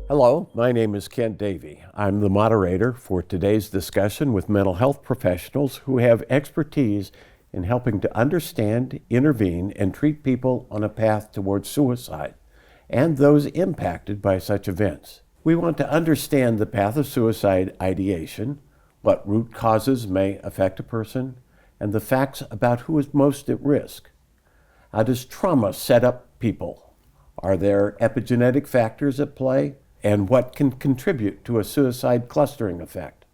Hello, my name is Kent Davey. I'm the moderator for today's discussion with mental health professionals who have expertise in helping to understand, intervene, and treat people on a path towards suicide and those impacted by such events. We want to understand the path of suicide ideation, what root causes may affect a person, and the facts about who is most at risk. How does trauma set up people? Are there epigenetic factors at play? And what can contribute to a suicide clustering effect?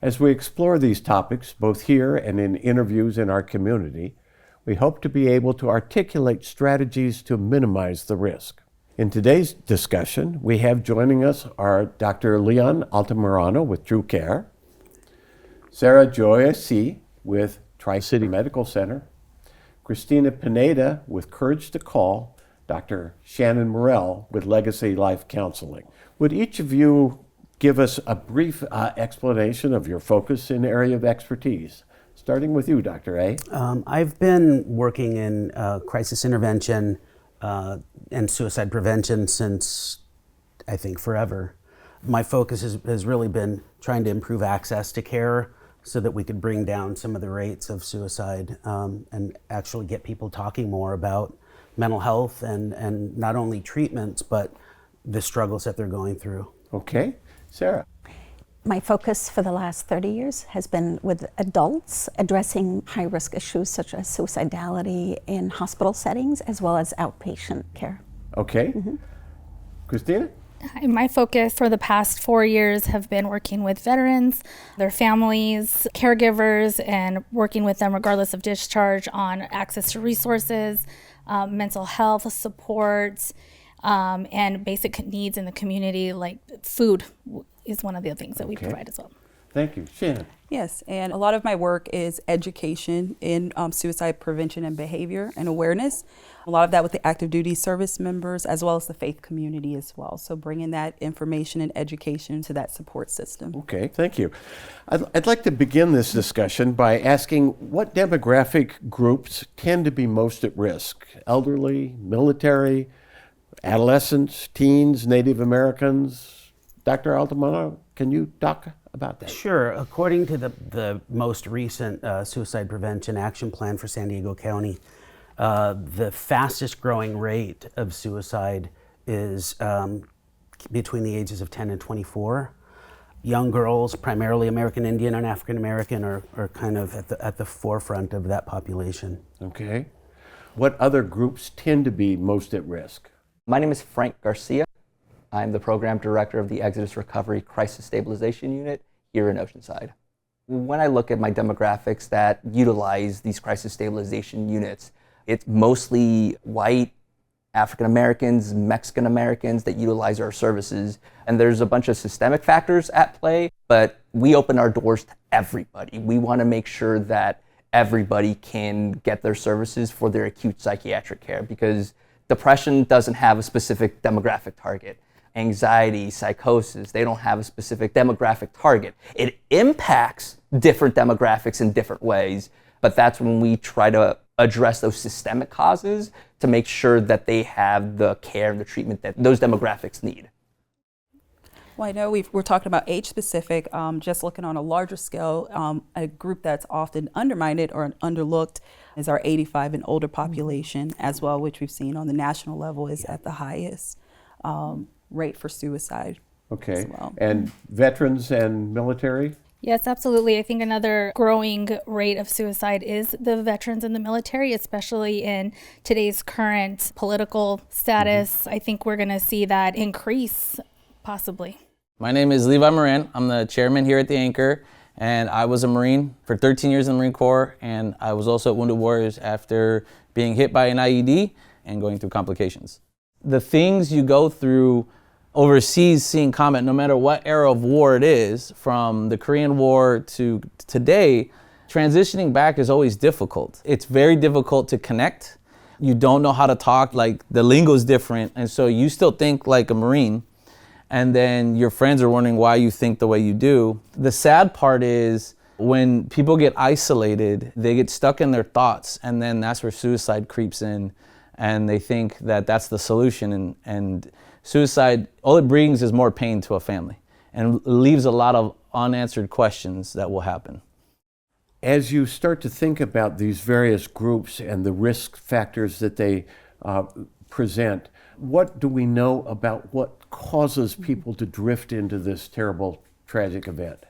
As we explore these topics, both here and in interviews in our community, we hope to be able to articulate strategies to minimize the risk. In today's discussion, we have joining us are Dr. Leon Altamirano with True Care, Sarah Joya C. with Tri-City Medical Center, Christina Pineda with Courage to Call, Dr. Shannon Morell with Legacy Life Counseling. Would each of you give us a brief explanation of your focus in area of expertise? Starting with you, Dr. A. I've been working in crisis intervention and suicide prevention since, I think, forever. My focus has really been trying to improve access to care so that we could bring down some of the rates of suicide and actually get people talking more about mental health and not only treatments, but the struggles that they're going through. Okay. Sarah. My focus for the last 30 years has been with adults addressing high-risk issues such as suicidality in hospital settings as well as outpatient care. Okay. Christina? My focus for the past 4 years have been working with veterans, their families, caregivers, and working with them regardless of discharge on access to resources, mental health support, and basic needs in the community, like food is one of the things that we provide as well. Thank you. Shannon. Yes, and a lot of my work is education in suicide prevention and behavior and awareness. A lot of that with the active duty service members as well as the faith community as well. So bringing that information and education to that support system. Okay, thank you. I'd like to begin this discussion by asking what demographic groups tend to be most at risk? Elderly, military, adolescents, teens, Native Americans? Dr. Altamirano, can you talk about that? Sure. According to the most recent suicide prevention action plan for San Diego County, the fastest growing rate of suicide is between the ages of 10 and 24. Young girls, primarily American Indian and African American, are kind of at the forefront of that population. Okay. What other groups tend to be most at risk? My name is Frank Garcia. I'm the program director of the Exodus Recovery Crisis Stabilization Unit here in Oceanside. When I look at my demographics that utilize these crisis stabilization units, it's mostly white, African Americans, Mexican Americans that utilize our services. And there's a bunch of systemic factors at play, but we open our doors to everybody. We want to make sure that everybody can get their services for their acute psychiatric care, because depression doesn't have a specific demographic target. Anxiety, psychosis, they don't have a specific demographic target. It impacts different demographics in different ways, but that's when we try to address those systemic causes to make sure that they have the care and the treatment that those demographics need. Well, I know we're talking about age specific, just looking on a larger scale, a group that's often undermined or underlooked is our 85 and older population as well, which we've seen on the national level is at the highest rate for suicide. Okay. As well. And veterans and military? Yes, absolutely. I think another growing rate of suicide is the veterans in the military, especially in today's current political status. I think we're going to see that increase, possibly. My name is Levi Moran. I'm the chairman here at the Anchor, and I was a Marine for 13 years in the Marine Corps, and I was also at Wounded Warriors after being hit by an IED and going through complications. The things you go through overseas seeing combat, no matter what era of war it is, from the Korean War to today, transitioning back is always difficult. It's very difficult to connect. You don't know how to talk, like the lingo is different, and so you still think like a Marine, and then your friends are wondering why you think the way you do. The sad part is when people get isolated, they get stuck in their thoughts, and then that's where suicide creeps in, and they think that that's the solution, and suicide, all it brings is more pain to a family and leaves a lot of unanswered questions that will happen. As you start to think about these various groups and the risk factors that they present, what do we know about what causes people to drift into this terrible, tragic event?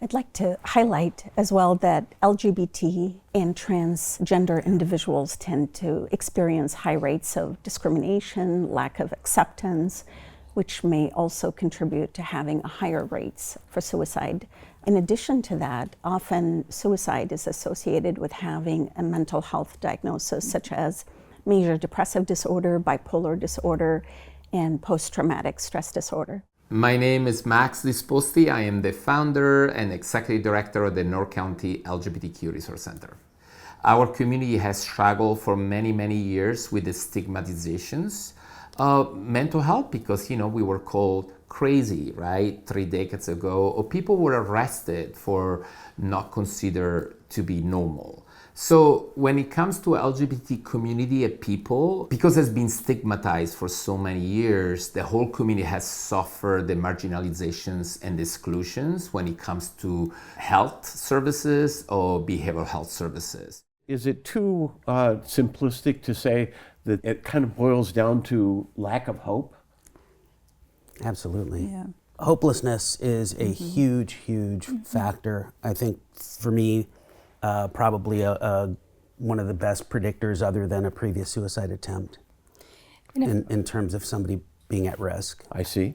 I'd like to highlight as well that LGBT and transgender individuals tend to experience high rates of discrimination, lack of acceptance, which may also contribute to having higher rates for suicide. In addition to that, often suicide is associated with having a mental health diagnosis such as major depressive disorder, bipolar disorder, and post-traumatic stress disorder. My name is Max Disposti. I am the founder and executive director of the North County LGBTQ Resource Center. Our community has struggled for many, many years with the stigmatizations of mental health because, we were called crazy, right? 3 decades ago, or people were arrested for not considered to be normal. So when it comes to LGBT community of people, because it's been stigmatized for so many years, the whole community has suffered the marginalizations and exclusions when it comes to health services or behavioral health services. Is it too simplistic to say that it kind of boils down to lack of hope? Absolutely. Yeah. Hopelessness is a huge, huge factor. I think for me, probably one of the best predictors other than a previous suicide attempt in terms of somebody being at risk. I see.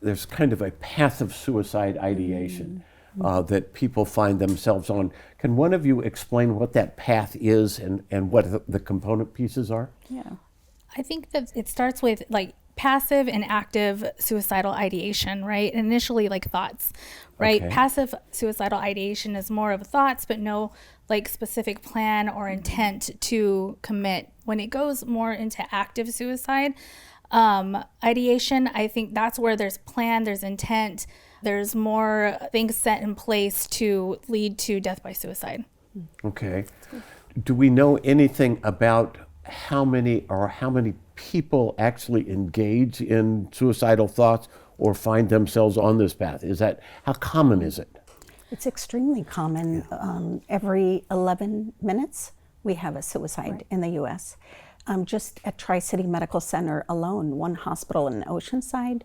There's kind of a path of suicide ideation that people find themselves on. Can one of you explain what that path is and what the component pieces are? Yeah. I think that it starts with passive and active suicidal ideation, right? Initially thoughts, right? Okay. Passive suicidal ideation is more of thoughts, but no specific plan or intent to commit. When it goes more into active suicide ideation, I think that's where there's plan, there's intent, there's more things set in place to lead to death by suicide. Okay. Do we know anything about how many people actually engage in suicidal thoughts or find themselves on this path? How common is it? It's extremely common. Every 11 minutes, we have a suicide in the U.S. Just at Tri-City Medical Center alone, one hospital in Oceanside,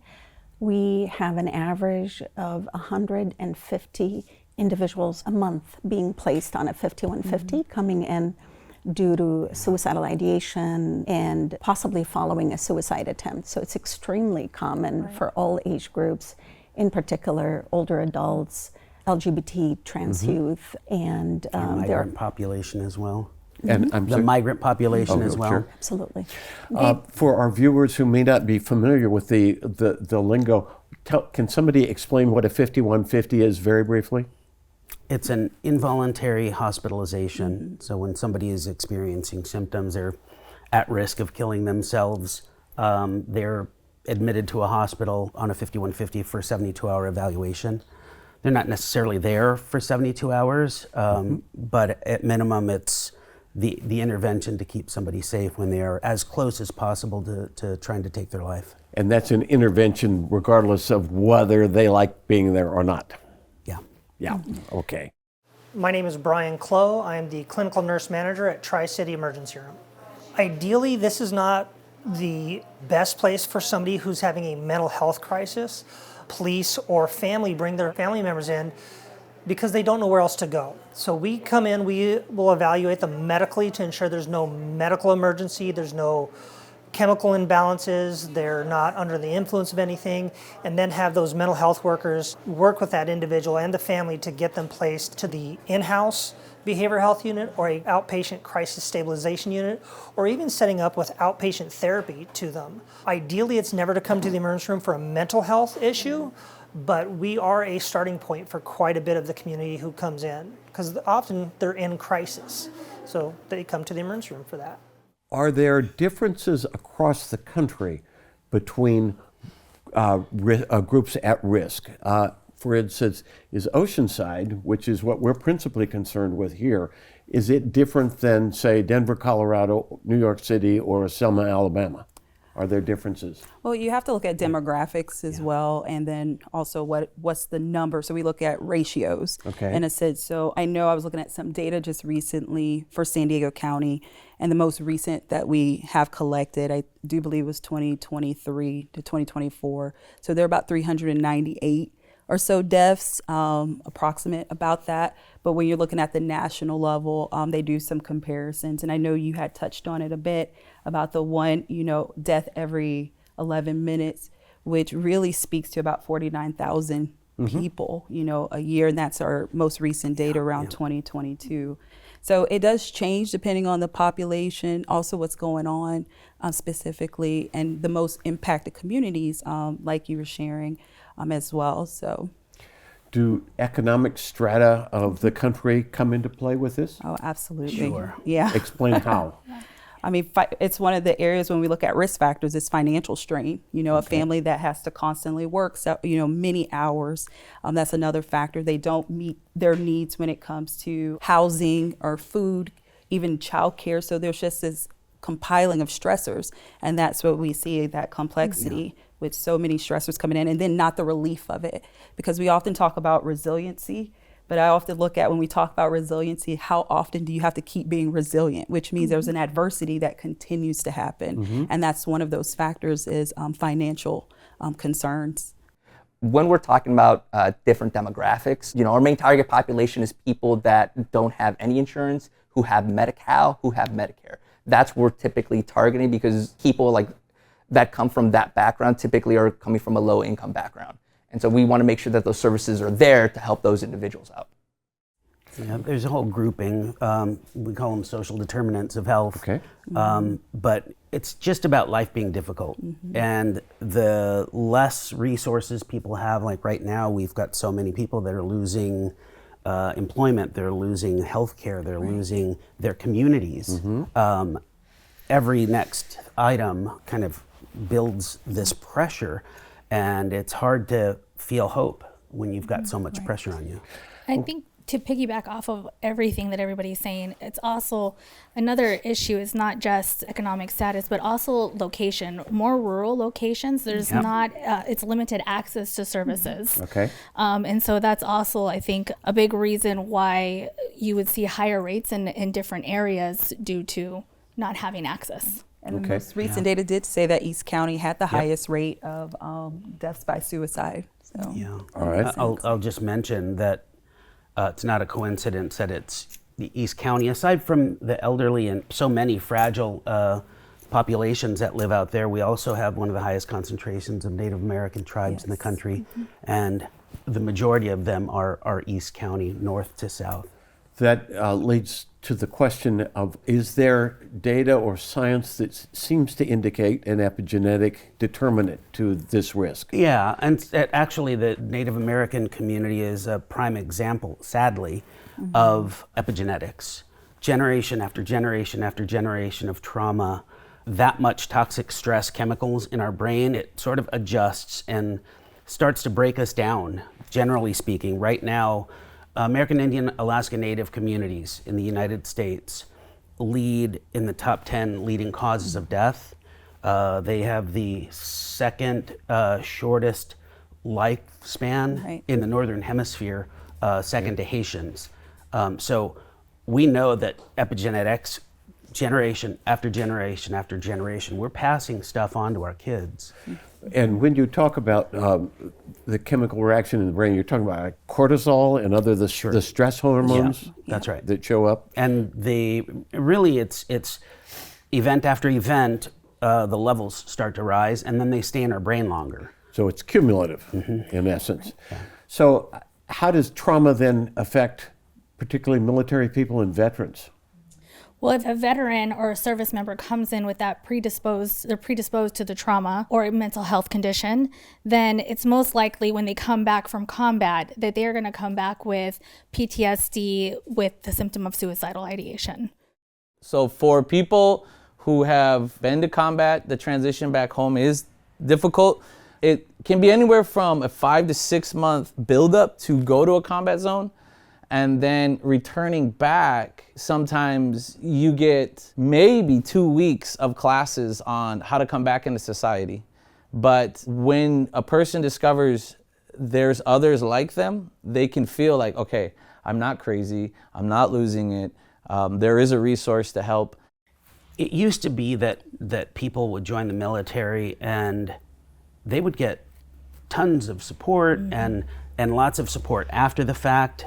we have an average of 150 individuals a month being placed on a 5150 coming in due to suicidal ideation and possibly following a suicide attempt. So it's extremely common for all age groups, in particular older adults, LGBT, trans youth, and The migrant population as well. And I'm The sorry? migrant population as well. Sure. Absolutely. For our viewers who may not be familiar with the lingo, can somebody explain what a 5150 is very briefly? It's an involuntary hospitalization. So when somebody is experiencing symptoms, they're at risk of killing themselves, they're admitted to a hospital on a 5150 for a 72-hour evaluation. They're not necessarily there for 72 hours, but at minimum it's the intervention to keep somebody safe when they are as close as possible to trying to take their life. And that's an intervention regardless of whether they like being there or not. Yeah. Yeah, okay. My name is Brian Clough. I am the clinical nurse manager at Tri-City Emergency Room. Ideally, this is not the best place for somebody who's having a mental health crisis. Police or family bring their family members in because they don't know where else to go. So we come in, we will evaluate them medically to ensure there's no medical emergency, there's no chemical imbalances, they're not under the influence of anything, and then have those mental health workers work with that individual and the family to get them placed to the in-house behavioral health unit or an outpatient crisis stabilization unit, or even setting up with outpatient therapy to them. Ideally, it's never to come to the emergency room for a mental health issue, but we are a starting point for quite a bit of the community who comes in, because often they're in crisis, so they come to the emergency room for that. Are there differences across the country between groups at risk? For instance, is Oceanside, which is what we're principally concerned with here, is it different than, say, Denver, Colorado, New York City, or Selma, Alabama? Are there differences? Well, you have to look at demographics as well, and then also what's the number. So we look at ratios in a sense. So I know I was looking at some data just recently for San Diego County, and the most recent that we have collected, I do believe, was 2023 to 2024. So there are about 398 or so deaths, approximate about that. But when you're looking at the national level, they do some comparisons. And I know you had touched on it a bit about the one, death every 11 minutes, which really speaks to about 49,000 people, a year. And that's our most recent data around 2022. So it does change depending on the population, also what's going on specifically, and the most impacted communities, like you were sharing as well. So, do economic strata of the country come into play with this? Oh, absolutely. Sure. Yeah. Explain how. I mean, it's one of the areas when we look at risk factors, it's financial strain. A family that has to constantly work, so, many hours. That's another factor. They don't meet their needs when it comes to housing or food, even childcare. So there's just this compiling of stressors. And that's what we see, that complexity with so many stressors coming in, and then not the relief of it. Because we often talk about resiliency, but I often look at when we talk about resiliency, how often do you have to keep being resilient, which means there's an adversity that continues to happen. And that's one of those factors is financial concerns. When we're talking about different demographics, our main target population is people that don't have any insurance, who have Medi-Cal, who have Medicare. That's what we're typically targeting, because people that come from that background typically are coming from a low income background. And so we want to make sure that those services are there to help those individuals out. Yeah, there's a whole grouping. We call them social determinants of health. Okay. But it's just about life being difficult. And the less resources people have, like right now, we've got so many people that are losing employment, they're losing healthcare, they're losing their communities. Every next item kind of builds this pressure, and it's hard to feel hope when you've got so much pressure on you. I think to piggyback off of everything that everybody's saying, it's also another issue is not just economic status, but also location. More rural locations, there's not, it's limited access to services. Okay. And so that's also, I think, a big reason why you would see higher rates in different areas due to not having access. And the most recent data did say that East County had the highest rate of deaths by suicide. So. Yeah. All right. I'll just mention that it's not a coincidence that it's the East County, aside from the elderly and so many fragile populations that live out there, we also have one of the highest concentrations of Native American tribes in the country, and the majority of them are East County, north to south. That leads to the question of, is there data or science that seems to indicate an epigenetic determinant to this risk? Yeah, and actually the Native American community is a prime example, sadly, of epigenetics. Generation after generation after generation of trauma, that much toxic stress chemicals in our brain, it sort of adjusts and starts to break us down, generally speaking. Right now, American Indian, Alaska Native communities in the United States lead in the top 10 leading causes of death. They have the second shortest lifespan in the Northern Hemisphere, second to Haitians. So we know that epigenetics, generation after generation after generation, we're passing stuff on to our kids. And when you talk about the chemical reaction in the brain, you're talking about like cortisol and other the stress hormones. That's right. That show up. And it's event after event, the levels start to rise, and then they stay in our brain longer. So it's cumulative, in essence. Yeah. So how does trauma then affect particularly military people and veterans? Well, if a veteran or a service member comes in with that they're predisposed to the trauma or a mental health condition, then it's most likely when they come back from combat that they're going to come back with PTSD with the symptom of suicidal ideation. So for people who have been to combat, the transition back home is difficult. It can be anywhere from a 5 to 6 month buildup to go to a combat zone. And then returning back, sometimes you get maybe 2 weeks of classes on how to come back into society. But when a person discovers there's others like them, they can feel like, okay, I'm not crazy, I'm not losing it. There is a resource to help. It used to be that people would join the military and they would get tons of support and lots of support after the fact.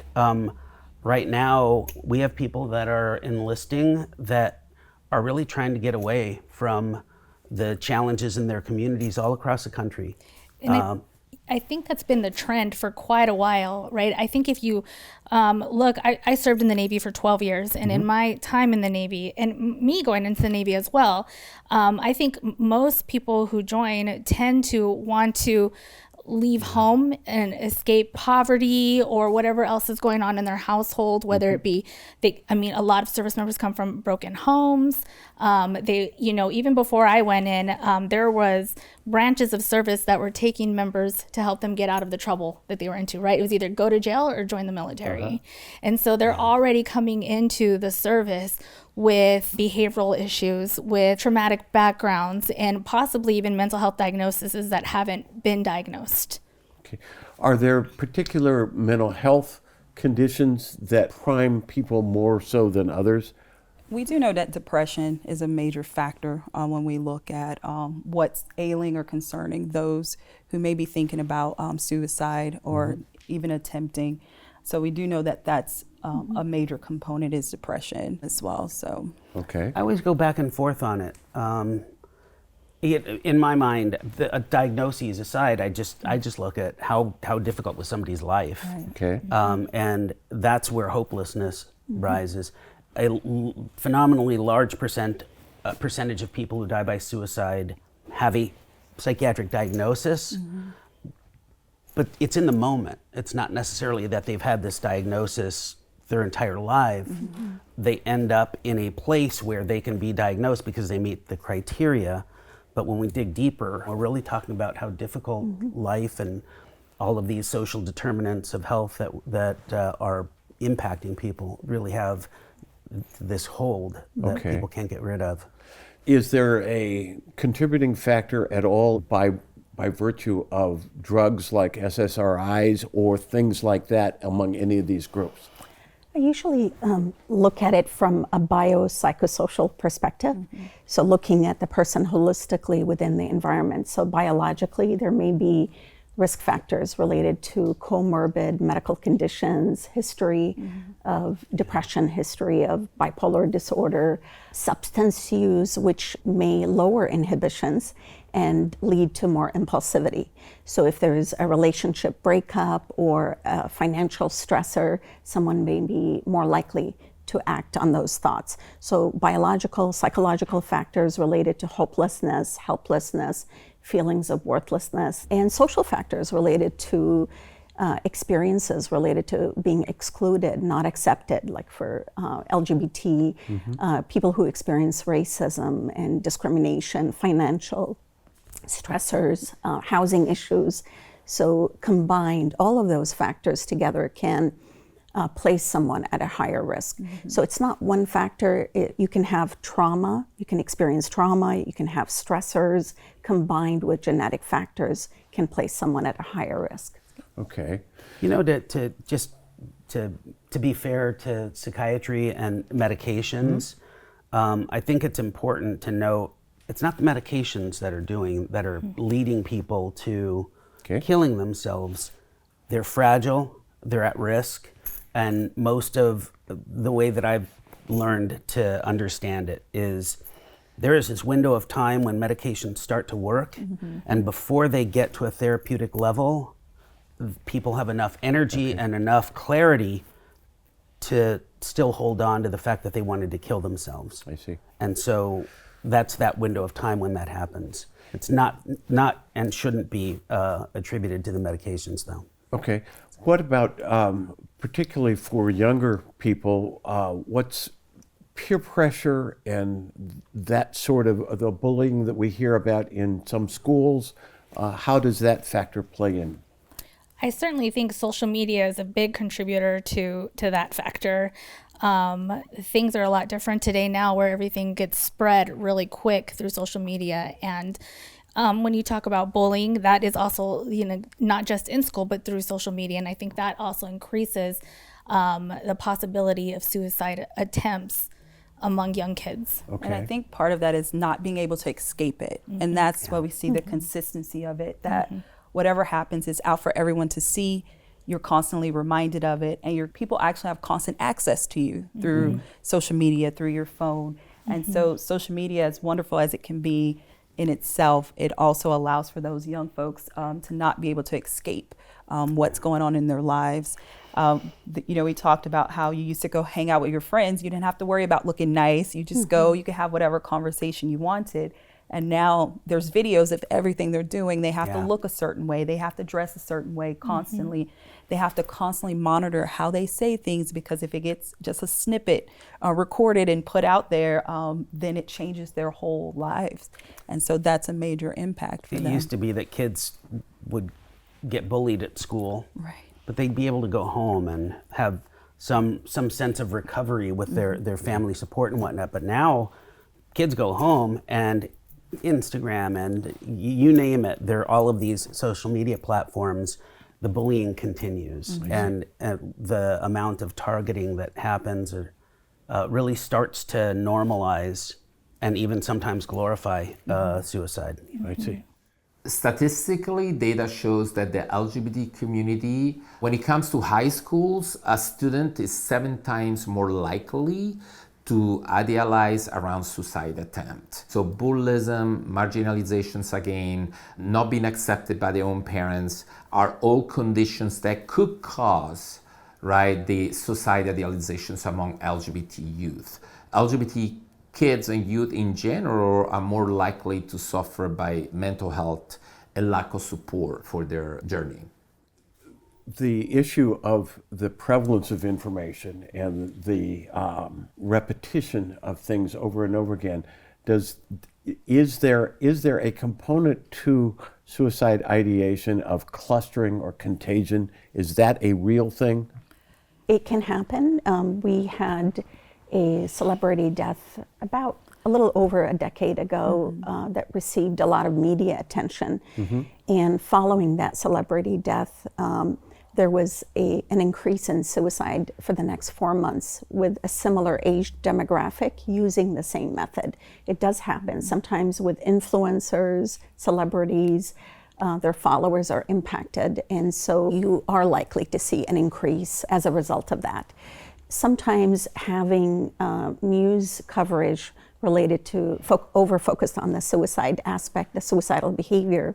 Right now, we have people that are enlisting that are really trying to get away from the challenges in their communities all across the country. And I think that's been the trend for quite a while, right? I think if you look, I served in the Navy for 12 years, and in my time in the Navy, and me going into the Navy as well, I think most people who join tend to want to leave home and escape poverty or whatever else is going on in their household, whether it be, a lot of service members come from broken homes. Even before I went in, there was branches of service that were taking members to help them get out of the trouble that they were into, right? It was either go to jail or join the military. And so they're already coming into the service with behavioral issues, with traumatic backgrounds, and possibly even mental health diagnoses that haven't been diagnosed. Okay. Are there particular mental health conditions that prime people more so than others? We do know that depression is a major factor when we look at what's ailing or concerning those who may be thinking about suicide or even attempting. So we do know that that's a major component is depression as well. So Okay. I always go back and forth on it. In my mind, diagnoses aside, I just look at how difficult was somebody's life. Right. Okay. And that's where hopelessness rises. A phenomenally large percentage of people who die by suicide have a psychiatric diagnosis, but it's in the moment. It's not necessarily that they've had this diagnosis their entire life. They end up in a place where they can be diagnosed because they meet the criteria. But when we dig deeper, we're really talking about how difficult life and all of these social determinants of health that are impacting people really have this hold that people can't get rid of. Is there a contributing factor at all by virtue of drugs like SSRIs or things like that among any of these groups? I usually look at it from a biopsychosocial perspective. So looking at the person holistically within the environment. So biologically, there may be risk factors related to comorbid medical conditions, history of depression, history of bipolar disorder, substance use, which may lower inhibitions and lead to more impulsivity. So if there's a relationship breakup or a financial stressor, someone may be more likely to act on those thoughts. So biological, psychological factors related to hopelessness, helplessness, feelings of worthlessness, and social factors related to experiences related to being excluded, not accepted, like for LGBT, people who experience racism and discrimination, financial stressors, housing issues. So combined, all of those factors together can place someone at a higher risk. So it's not one factor. You can have trauma, you can experience trauma, you can have stressors combined with genetic factors can place someone at a higher risk. Okay. You know, to be fair to psychiatry and medications, I think it's important to note it's not the medications that are leading people to killing themselves. They're fragile, they're at risk, and most of the way that I've learned to understand it is there is this window of time when medications start to work, and before they get to a therapeutic level, people have enough energy and enough clarity to still hold on to the fact that they wanted to kill themselves. I see. And so that's that window of time when that happens. It's not and shouldn't be attributed to the medications, though. Okay. What about, particularly for younger people, what's peer pressure and that sort of the bullying that we hear about in some schools? How does that factor play in? I certainly think social media is a big contributor to that factor. Things are a lot different today now, where everything gets spread really quick through social media. And when you talk about bullying, that is also, not just in school, but through social media. And I think that also increases the possibility of suicide attempts among young kids. Okay. And I think part of that is not being able to escape it. And that's why we see the consistency of it, that whatever happens is out for everyone to see. You're constantly reminded of it, and your people actually have constant access to you through social media, through your phone. And so social media, as wonderful as it can be in itself, it also allows for those young folks to not be able to escape what's going on in their lives. We talked about how you used to go hang out with your friends. You didn't have to worry about looking nice. You just go, you could have whatever conversation you wanted. And now there's videos of everything they're doing. They have to look a certain way. They have to dress a certain way constantly. They have to constantly monitor how they say things, because if it gets just a snippet recorded and put out there, then it changes their whole lives. And so that's a major impact for them. It used to be that kids would get bullied at school, Right. but they'd be able to go home and have some sense of recovery with their family support and whatnot. But now kids go home and Instagram and you name it, there are all of these social media platforms. The bullying continues, and the amount of targeting that happens really starts to normalize and even sometimes glorify suicide. I see. Statistically, data shows that the LGBT community, when it comes to high schools, a student is 7 times more likely to idealize around suicide attempt. So bullyism, marginalizations again, not being accepted by their own parents are all conditions that could cause, right, the suicide idealizations among LGBT youth. LGBT kids and youth in general are more likely to suffer by mental health and lack of support for their journey. The issue of the prevalence of information and the repetition of things over and over again, is there a component to suicide ideation of clustering or contagion? Is that a real thing? It can happen. We had a celebrity death about a little over a decade ago that received a lot of media attention. And following that celebrity death, there was an increase in suicide for the next 4 months with a similar age demographic using the same method. It does happen sometimes with influencers, celebrities, their followers are impacted, and so you are likely to see an increase as a result of that. Sometimes having news coverage related to over-focused on the suicide aspect, the suicidal behavior,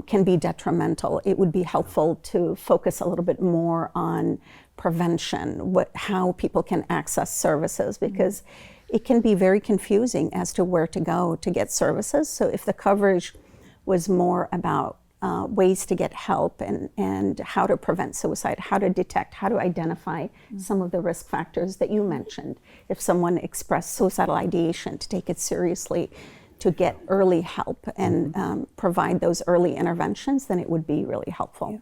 can be detrimental. It would be helpful to focus a little bit more on prevention, how people can access services, because it can be very confusing as to where to go to get services. So if the coverage was more about ways to get help and how to prevent suicide, how to detect, how to identify some of the risk factors that you mentioned. If someone expressed suicidal ideation, to take it seriously, to get early help and provide those early interventions, then it would be really helpful.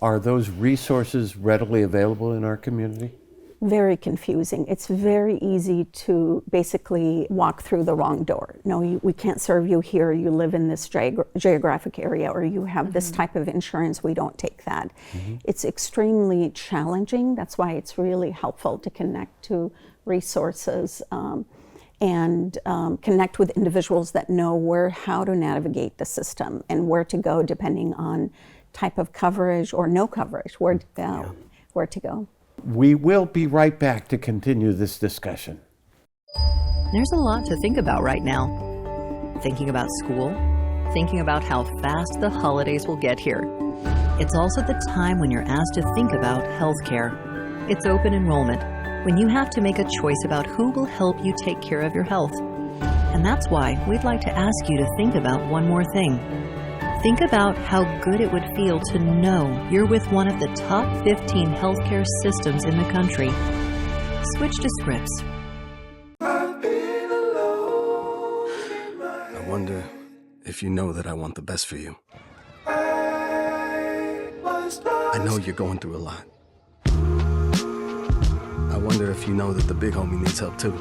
Are those resources readily available in our community? Very confusing. It's very easy to basically walk through the wrong door. No, we can't serve you here. You live in this geographic area, or you have this type of insurance. We don't take that. It's extremely challenging. That's why it's really helpful to connect to resources and connect with individuals that know how to navigate the system and where to go depending on type of coverage or no coverage, where to go. We will be right back to continue this discussion. There's a lot to think about right now. Thinking about school, thinking about how fast the holidays will get here. It's also the time when you're asked to think about healthcare. It's open enrollment, when you have to make a choice about who will help you take care of your health. And that's why we'd like to ask you to think about one more thing. Think about how good it would feel to know you're with one of the top 15 healthcare systems in the country. Switch to Scripps. I wonder if you know that I want the best for you. I was I know you're going through a lot. I wonder if you know that the big homie needs help too.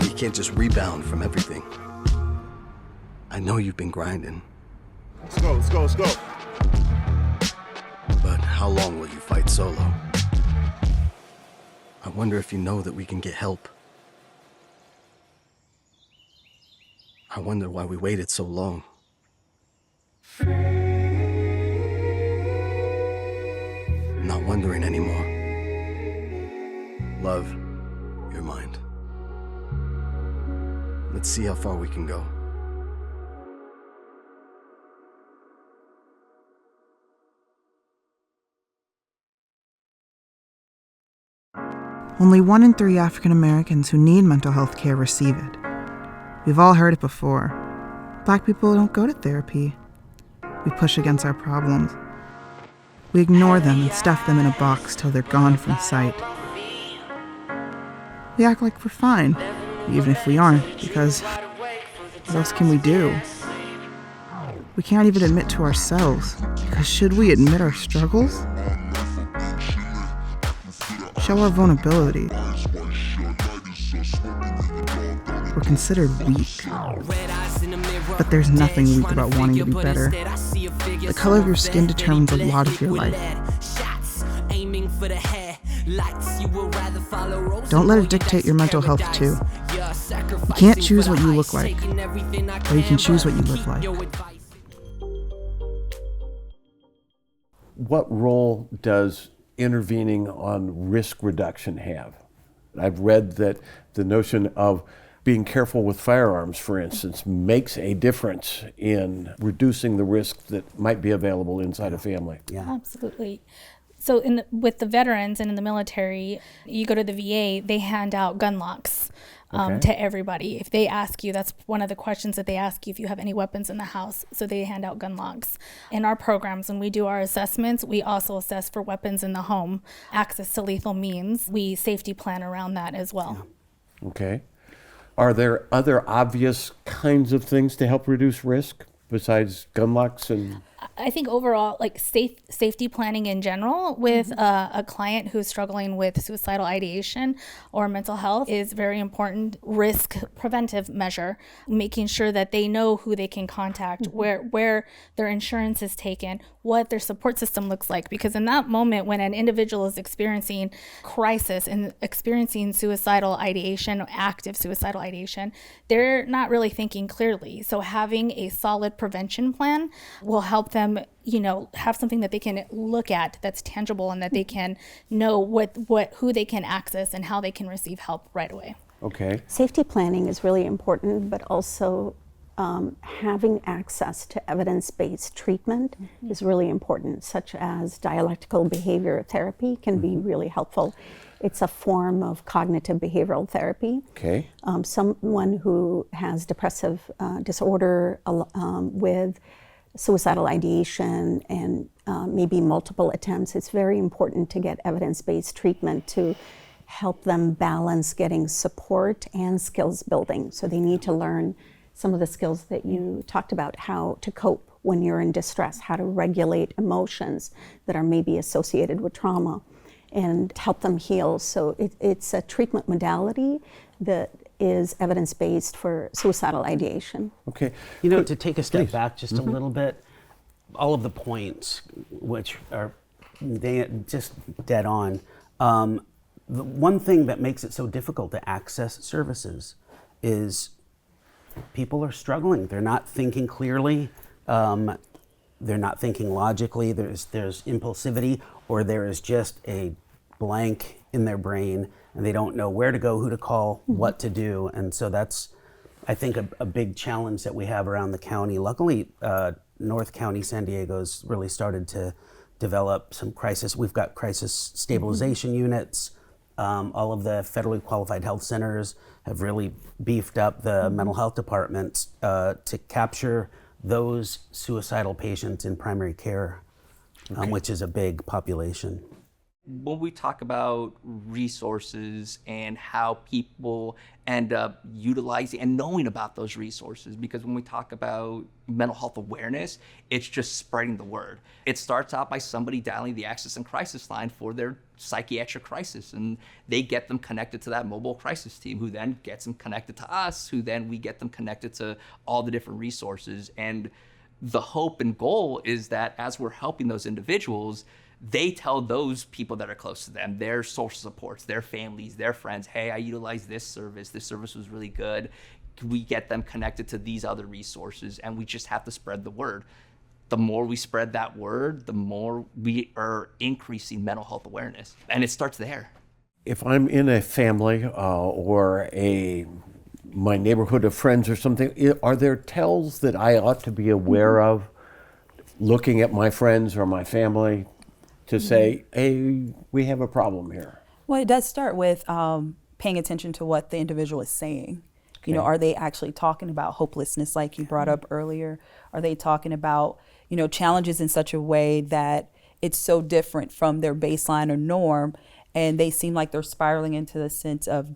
You can't just rebound from everything. I know you've been grinding. Let's go, let's go, let's go. But how long will you fight solo? I wonder if you know that we can get help. I wonder why we waited so long. I'm not wondering anymore. Love, your mind. Let's see how far we can go. Only 1 in 3 African Americans who need mental health care receive it. We've all heard it before. Black people don't go to therapy. We push against our problems. We ignore them and stuff them in a box till they're gone from sight. We act like we're fine, even if we aren't, because what else can we do? We can't even admit to ourselves, because should we admit our struggles? Show our vulnerability. We're considered weak. But there's nothing weak about wanting to be better. The color of your skin determines a lot of your life. Don't let it dictate your mental health too. You can't choose what you look like, but you can choose what you live like. What role does intervening on risk reduction have? I've read that the notion of being careful with firearms, for instance, makes a difference in reducing the risk that might be available inside a family. Yeah. Absolutely. So with the veterans and in the military, you go to the VA, they hand out gun locks to everybody. If they ask you, that's one of the questions that they ask you, if you have any weapons in the house. So they hand out gun locks. In our programs, when we do our assessments, we also assess for weapons in the home, access to lethal means. We safety plan around that as well. Yeah. Okay. Are there other obvious kinds of things to help reduce risk besides gun locks and... I think overall, like safety planning in general with a client who's struggling with suicidal ideation or mental health is very important. Risk preventive measure, making sure that they know who they can contact, where their insurance is taken, what their support system looks like. Because in that moment, when an individual is experiencing crisis and experiencing suicidal ideation, active suicidal ideation, they're not really thinking clearly. So having a solid prevention plan will help them, have something that they can look at that's tangible and that they can know who they can access and how they can receive help right away. Okay. Safety planning is really important, but also having access to evidence-based treatment is really important, such as dialectical behavior therapy can be really helpful. It's a form of cognitive behavioral therapy. Okay. Someone who has depressive disorder with suicidal ideation and maybe multiple attempts, it's very important to get evidence-based treatment to help them balance getting support and skills building. So they need to learn some of the skills that you talked about, how to cope when you're in distress, how to regulate emotions that are maybe associated with trauma, and help them heal. So it's a treatment modality that is evidence-based for suicidal ideation. Okay. To take a step back just a little bit, all of the points, which are just dead on. The one thing that makes it so difficult to access services is people are struggling. They're not thinking clearly. They're not thinking logically. There's impulsivity, or there is just a blank in their brain, and they don't know where to go, who to call, what to do. And so that's, I think, a big challenge that we have around the county. Luckily, North County, San Diego's really started to develop some crisis. We've got crisis stabilization units. All of the federally qualified health centers have really beefed up the mental health departments to capture those suicidal patients in primary care, which is a big population. When we talk about resources and how people end up utilizing and knowing about those resources, because when we talk about mental health awareness, it's just spreading the word. It starts out by somebody dialing the access and crisis line for their psychiatric crisis, and they get them connected to that mobile crisis team, who then gets them connected to us, who then we get them connected to all the different resources. And the hope and goal is that as we're helping those individuals, they tell those people that are close to them, their social supports, their families, their friends, hey, I utilized this service was really good. We get them connected to these other resources, and we just have to spread the word. The more we spread that word, the more we are increasing mental health awareness, and it starts there. If I'm in a family or my neighborhood of friends or something, are there tells that I ought to be aware of looking at my friends or my family to say, hey, we have a problem here? Well, it does start with paying attention to what the individual is saying. You know, are they actually talking about hopelessness like you brought up earlier? Are they talking about, you know, challenges in such a way that it's so different from their baseline or norm, and they seem like they're spiraling into the sense of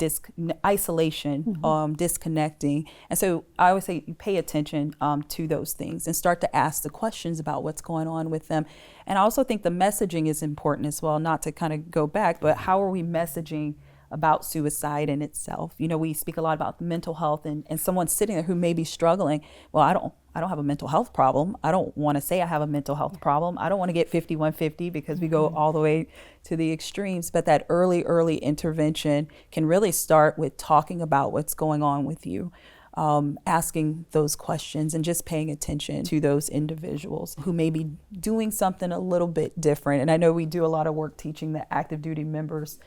isolation, disconnecting. And so I always say you pay attention to those things and start to ask the questions about what's going on with them. And I also think the messaging is important as well, not to kind of go back, but how are we messaging about suicide in itself? You know, we speak a lot about mental health, and someone sitting there who may be struggling, well, I don't have a mental health problem. I don't want to say I have a mental health problem. I don't want to get 5150 because we go all the way to the extremes. But that early intervention can really start with talking about what's going on with you, asking those questions and just paying attention to those individuals who may be doing something a little bit different. And I know we do a lot of work teaching the active duty members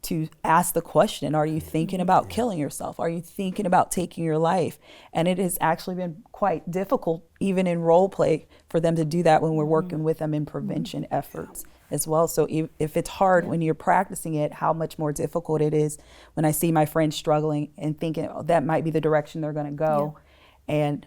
to ask the question, are you thinking about killing yourself? Are you thinking about taking your life? And it has actually been quite difficult, even in role play, for them to do that when we're working with them in prevention efforts as well. So if it's hard when you're practicing it, how much more difficult it is when I see my friends struggling and thinking, oh, that might be the direction they're gonna go. And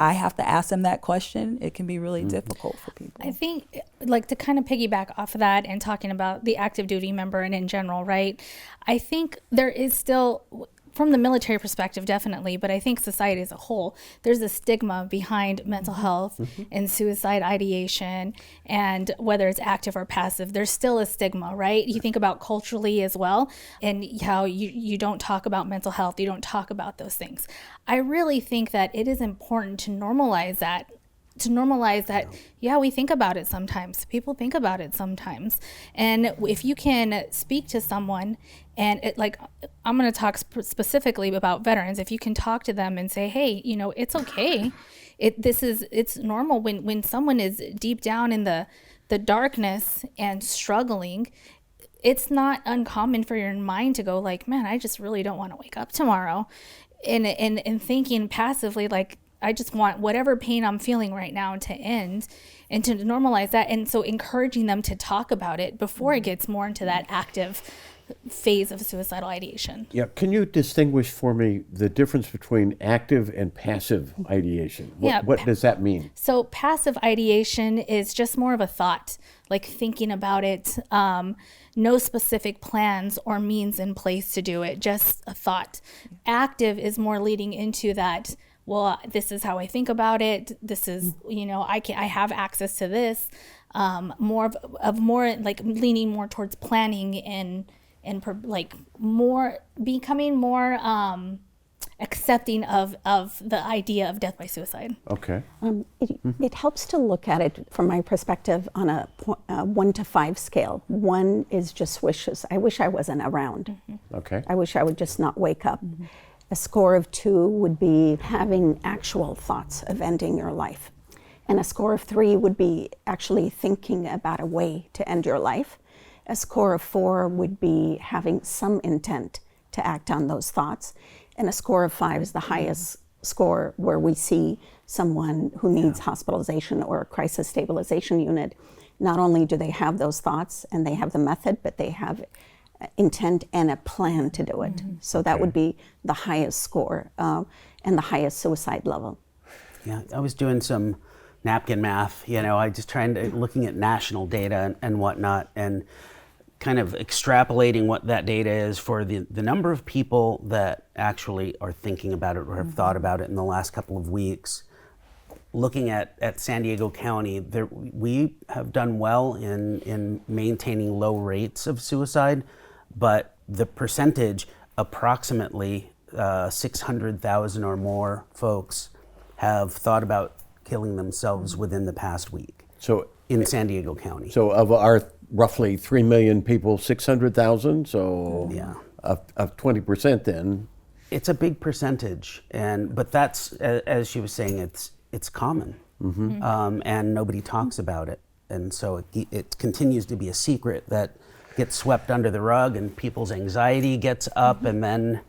I have to ask them that question. It can be really difficult for people. I think, like, to kind of piggyback off of that and talking about the active duty member and in general, right? I think there is still, from the military perspective, definitely, but I think society as a whole, there's a stigma behind mental health and suicide ideation, and whether it's active or passive, there's still a stigma, right? You think about culturally as well, and how you don't talk about mental health, you don't talk about those things. I really think that it is important to normalize that. Yeah, we think about it sometimes. People think about it sometimes. And if you can speak to someone, and I'm going to talk specifically about veterans, if you can talk to them and say, hey, you know, it's okay. It's normal when someone is deep down in the darkness and struggling. It's not uncommon for your mind to go like, man, I just really don't want to wake up tomorrow. And thinking passively, like, I just want whatever pain I'm feeling right now to end, and to normalize that. And so encouraging them to talk about it before it gets more into that active phase of suicidal ideation. Yeah, can you distinguish for me the difference between active and passive ideation? What does that mean? So passive ideation is just more of a thought, like thinking about it, no specific plans or means in place to do it, just a thought. Active is more leading into that, well, this is how I think about it. This is, you know, I have access to this. More like leaning more towards planning and like more becoming more accepting of the idea of death by suicide. Okay. It helps to look at it from my perspective on a 1 to 5 scale. 1 is just wishes. I wish I wasn't around. Okay. I wish I would just not wake up. A score of 2 would be having actual thoughts of ending your life. And a score of 3 would be actually thinking about a way to end your life. A score of 4 would be having some intent to act on those thoughts. And a score of 5 is the highest score, where we see someone who needs hospitalization or a crisis stabilization unit. Not only do they have those thoughts and they have the method, but they have intent and a plan to do it. So that would be the highest score and the highest suicide level. Yeah, I was doing some napkin math, you know, I just looking at national data and whatnot, and kind of extrapolating what that data is for the number of people that actually are thinking about it or have thought about it in the last couple of weeks. Looking at San Diego County, we have done well in maintaining low rates of suicide, but the percentage, approximately 600,000 or more folks have thought about killing themselves within the past week. So in San Diego County. So of our roughly 3 million people, 600,000, so yeah, of 20% then. It's a big percentage, but that's, as she was saying, it's common, and nobody talks about it, and so it continues to be a secret that gets swept under the rug, and people's anxiety gets up, and then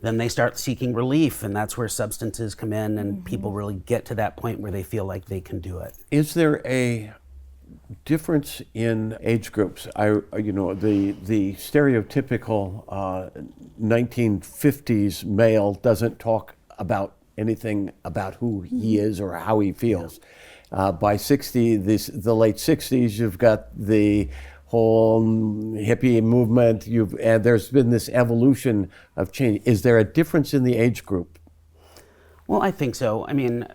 they start seeking relief, and that's where substances come in, and people really get to that point where they feel like they can do it. Is there a difference in age groups? The stereotypical 1950s male doesn't talk about anything about who he is or how he feels. By the late 60s, you've got the whole hippie movement. And there's been this evolution of change. Is there a difference in the age group? Well, I think so. I mean,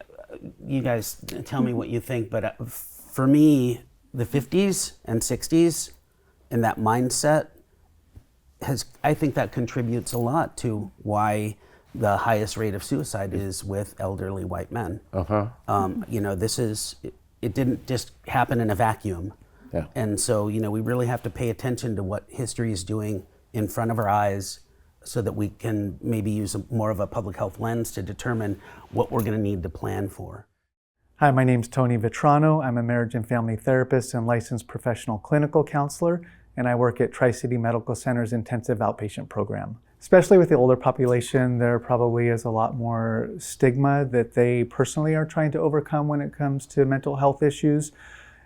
you guys tell me what you think, but for me, the 50s and 60s and that mindset I think that contributes a lot to why the highest rate of suicide is with elderly white men. It didn't just happen in a vacuum. Yeah. And so, we really have to pay attention to what history is doing in front of our eyes so that we can maybe use more of a public health lens to determine what we're going to need to plan for. Hi, my name's Tony Vitrano. I'm a marriage and family therapist and licensed professional clinical counselor, and I work at Tri-City Medical Center's intensive outpatient program. Especially with the older population, there probably is a lot more stigma that they personally are trying to overcome when it comes to mental health issues.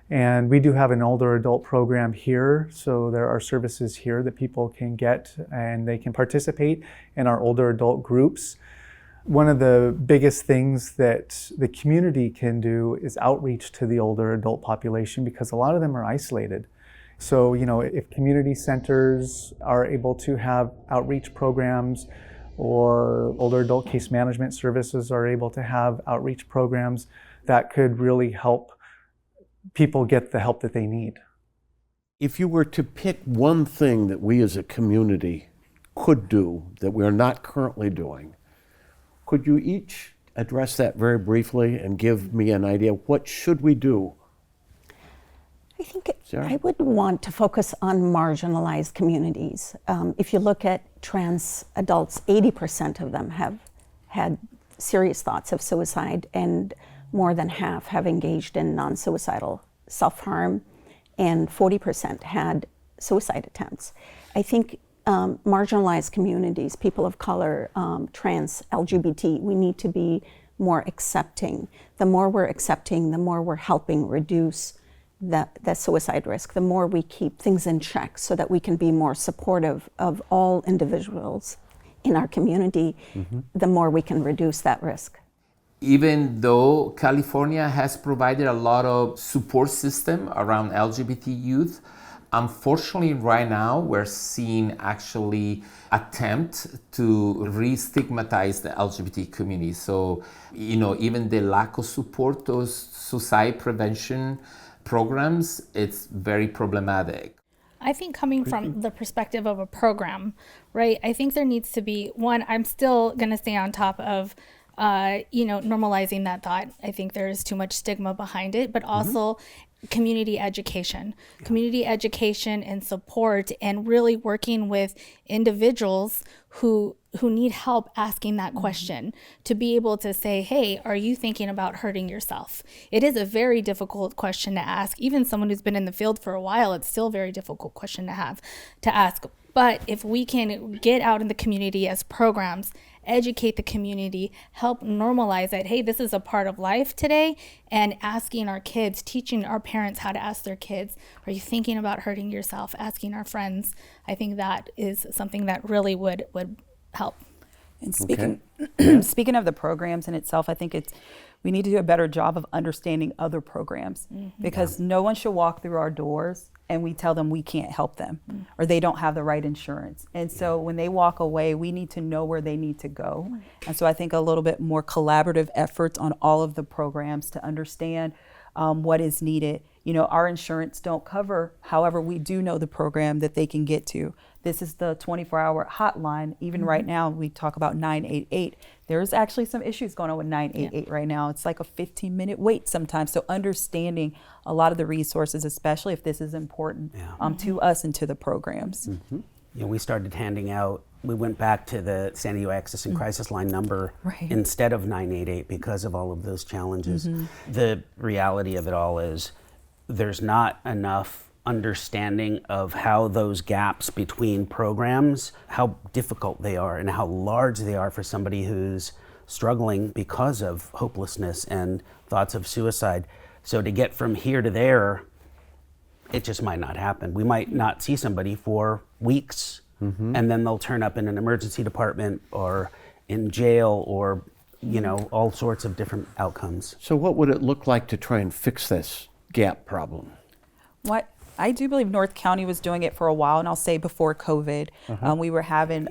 And we do have an older adult program here, so there are services here that people can get and they can participate in our older adult groups. One of the biggest things that the community can do is outreach to the older adult population because a lot of them are isolated. So, if community centers are able to have outreach programs or older adult case management services are able to have outreach programs, that could really help people get the help that they need. If you were to pick one thing that we as a community could do that we're not currently doing, could you each address that very briefly and give me an idea? What should we do? I think I would want to focus on marginalized communities. If you look at trans adults, 80% of them have had serious thoughts of suicide, and more than half have engaged in non-suicidal self-harm, and 40% had suicide attempts. I think marginalized communities, people of color, trans, LGBT, we need to be more accepting. The more we're accepting, the more we're helping reduce the suicide risk, the more we keep things in check so that we can be more supportive of all individuals in our community, the more we can reduce that risk. Even though California has provided a lot of support system around LGBT youth, unfortunately right now we're seeing actually attempt to re-stigmatize the LGBT community. So, even the lack of support to suicide prevention programs, it's very problematic. I think coming from the perspective of a program, right? I think there needs to be one, I'm still going to stay on top of, normalizing that thought. I think there is too much stigma behind it, but also community education and support, and really working with individuals who need help asking that question, to be able to say, hey, are you thinking about hurting yourself? It is a very difficult question to ask. Even someone who's been in the field for a while, it's still a very difficult question to ask. But if we can get out in the community as programs, educate the community, help normalize it. Hey, this is a part of life today, and asking our kids, teaching our parents how to ask their kids, are you thinking about hurting yourself? Asking our friends. I think that is something that really would help. And speaking of the programs in itself, I think we need to do a better job of understanding other programs, because no one should walk through our doors and we tell them we can't help them or they don't have the right insurance. And so when they walk away, we need to know where they need to go. And so I think a little bit more collaborative efforts on all of the programs to understand what is needed. You know, our insurance don't cover, however, we do know the program that they can get to. This is the 24-hour hotline. Even right now, we talk about 988. There's actually some issues going on with 988 right now. It's like a 15-minute wait sometimes. So understanding a lot of the resources, especially if this is important to us and to the programs. You know, we started handing out, we went back to the San Diego Access and Crisis Line number instead of 988 because of all of those challenges. The reality of it all is there's not enough understanding of how those gaps between programs, how difficult they are and how large they are for somebody who's struggling because of hopelessness and thoughts of suicide. So to get from here to there, it just might not happen. We might not see somebody for weeks, and then they'll turn up in an emergency department or in jail or, you know, all sorts of different outcomes. So what would it look like to try and fix this gap problem? What I do believe North County was doing it for a while, and I'll say before COVID, we were having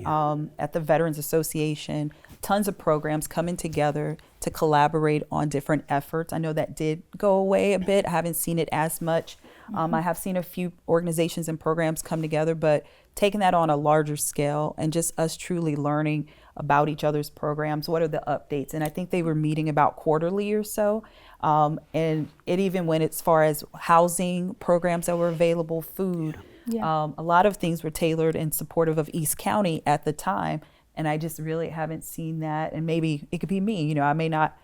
at the Veterans Association tons of programs coming together to collaborate on different efforts. I know that did go away a bit. I haven't seen it as much. I have seen a few organizations and programs come together, but taking that on a larger scale and just us truly learning about each other's programs, what are the updates? And I think they were meeting about quarterly or so. And it even went as far as housing programs that were available, food. A lot of things were tailored and supportive of East County at the time. And I just really haven't seen that. And maybe it could be me, you know, I may not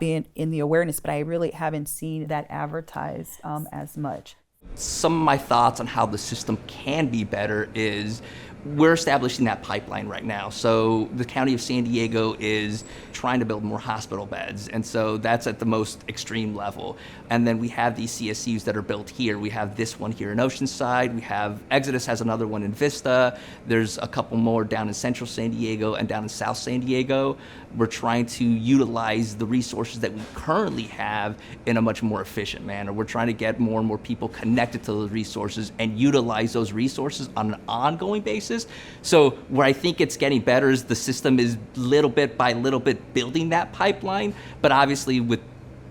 be in the awareness, but I really haven't seen that advertised as much. Some of my thoughts on how the system can be better is we're establishing that pipeline right now. So the County of San Diego is trying to build more hospital beds. And so that's at the most extreme level. And then we have these CSUs that are built here. We have this one here in Oceanside. We have Exodus has another one in Vista. There's a couple more down in Central San Diego and down in South San Diego. We're trying to utilize the resources that we currently have in a much more efficient manner. We're trying to get more and more people connected to those resources and utilize those resources on an ongoing basis. So where I think it's getting better is the system is little bit by little bit building that pipeline, but obviously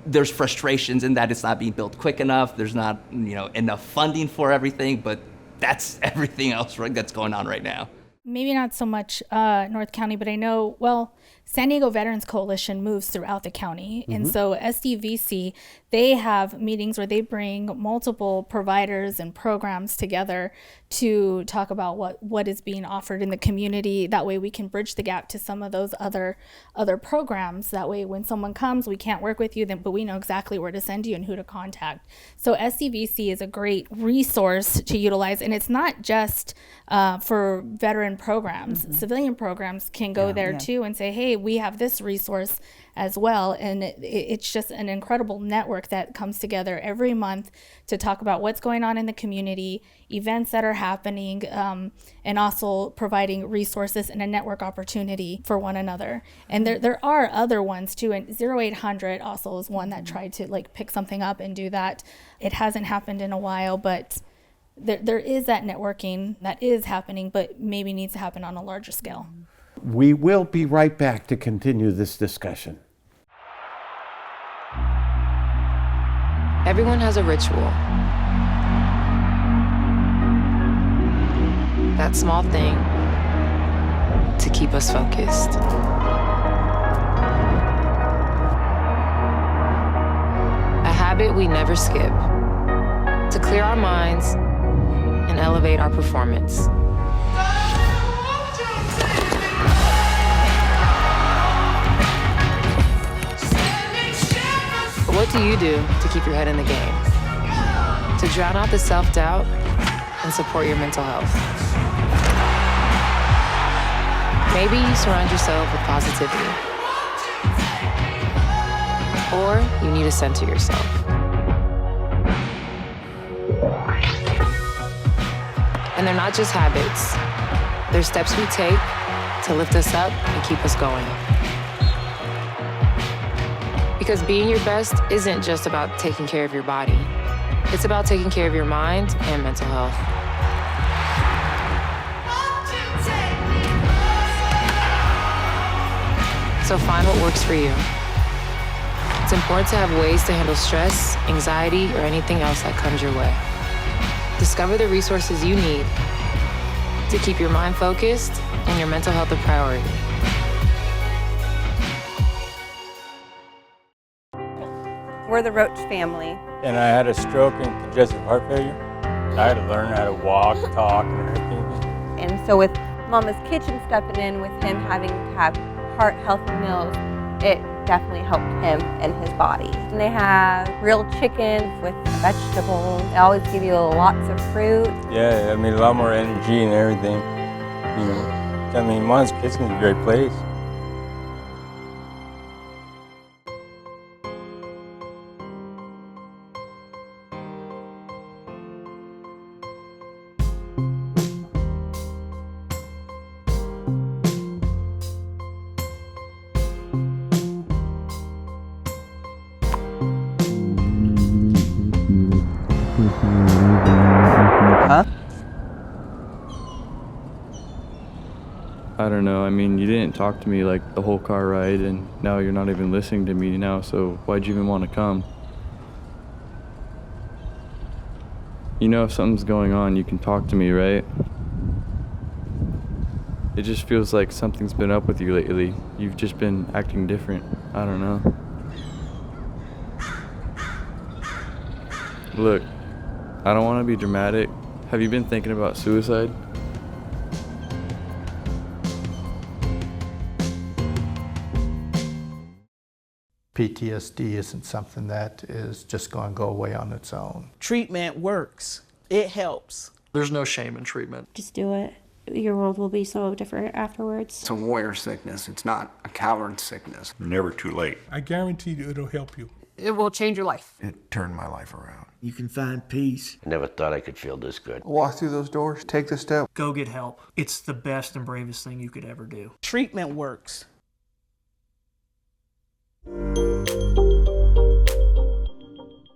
there's frustrations in that it's not being built quick enough. There's not, you know, enough funding for everything, but that's everything else that's going on right now. Maybe not so much North County, but I know, well, San Diego Veterans Coalition moves throughout the county. And so SDVC, they have meetings where they bring multiple providers and programs together to talk about what is being offered in the community. That way we can bridge the gap to some of those other programs. That way when someone comes, we can't work with you, but we know exactly where to send you and who to contact. So SDVC is a great resource to utilize. And it's not just for veteran programs. Civilian programs can go there too and say, hey, we have this resource as well. And it's just an incredible network that comes together every month to talk about what's going on in the community, events that are happening, and also providing resources and a network opportunity for one another. And there are other ones too. And 0800 also is one that tried to like pick something up and do that. It hasn't happened in a while, but there is that networking that is happening, but maybe needs to happen on a larger scale. We will be right back to continue this discussion. Everyone has a ritual. That small thing to keep us focused. A habit we never skip to clear our minds and elevate our performance. What do you do to keep your head in the game? To drown out the self-doubt and support your mental health? Maybe you surround yourself with positivity. Or you need to center yourself. And they're not just habits. They're steps we take to lift us up and keep us going. Because being your best isn't just about taking care of your body. It's about taking care of your mind and mental health. So find what works for you. It's important to have ways to handle stress, anxiety, or anything else that comes your way. Discover the resources you need to keep your mind focused and your mental health a priority. We're the Roach family. And I had a stroke and congestive heart failure. I had to learn how to walk, talk, and everything. And so with Mama's Kitchen stepping in, with him having to have heart-healthy meals, it definitely helped him and his body. And they have grilled chicken with vegetables. They always give you lots of fruit. Yeah, I mean, a lot more energy and everything. You know, I mean, Mama's Kitchen is a great place. I don't know. I mean, you didn't talk to me like the whole car ride, and now you're not even listening to me now, so why'd you even want to come? You know, if something's going on, you can talk to me, right? It just feels like something's been up with you lately. You've just been acting different. I don't know. Look, I don't want to be dramatic. Have you been thinking about suicide? PTSD isn't something that is just going to go away on its own. Treatment works. It helps. There's no shame in treatment. Just do it. Your world will be so different afterwards. It's a warrior sickness. It's not a coward sickness. Never too late. I guarantee you it'll help you. It will change your life. It turned my life around. You can find peace. I never thought I could feel this good. Walk through those doors, take the step. Go get help. It's the best and bravest thing you could ever do. Treatment works.